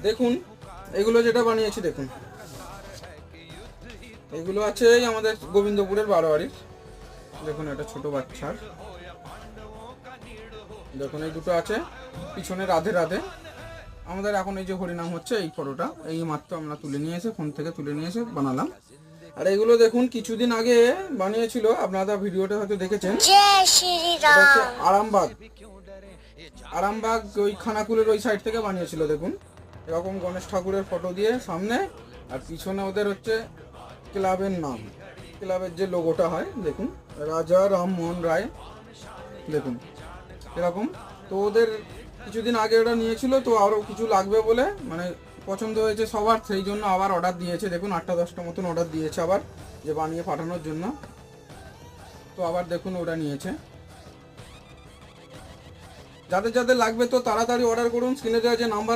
দেখুন এগুলো যেটা বানিয়েছি, দেখুন এগুলো আছে এই আমাদের গোবিন্দপুরের বারোয়ারির। দেখুন এটা ছোট বাচ্চার, দেখুন এই দুটো আছে পিছনে রাধে রাধে। আমাদের এখন এই যে হরিনাম হচ্ছে, এই ফটোটা এই মাত্র আমরা তুলে নিয়ে এসে ফোন থেকে তুলে নিয়ে এসে বানালাম। আর এগুলো দেখুন কিছুদিন আগে বানিয়েছিল, আপনারা ভিডিওটা হয়তো দেখেছেন। এটা হচ্ছে আরামবাগ, আরামবাগ ওই খানাকুলের ওই সাইড থেকে বানিয়েছিল। দেখুন এরকম গণেশ ঠাকুরের ফটো দিয়ে সামনে, আর পিছনে ওদের হচ্ছে ক্লাবের নাম, ক্লাবের যে লোগোটা হয়, দেখুন রাজা রামমোহন রায়, দেখুন এরকম। তো ওদের কিছুদিন আগে ওরা নিয়েছিল, তো আরও কিছু লাগবে বলে মানে পছন্দ হয়েছে সবার, সেই জন্য আবার অর্ডার দিয়েছে। দেখুন 8-10টা মতন অর্ডার দিয়েছে আবার, যে বানিয়ে পাঠানোর জন্য। তো আবার দেখুন ওরা নিয়েছে। যাদের যাদের লাগবে তো তাড়াতাড়ি অর্ডার করুন, স্ক্রিনে দেওয়া যে নাম্বার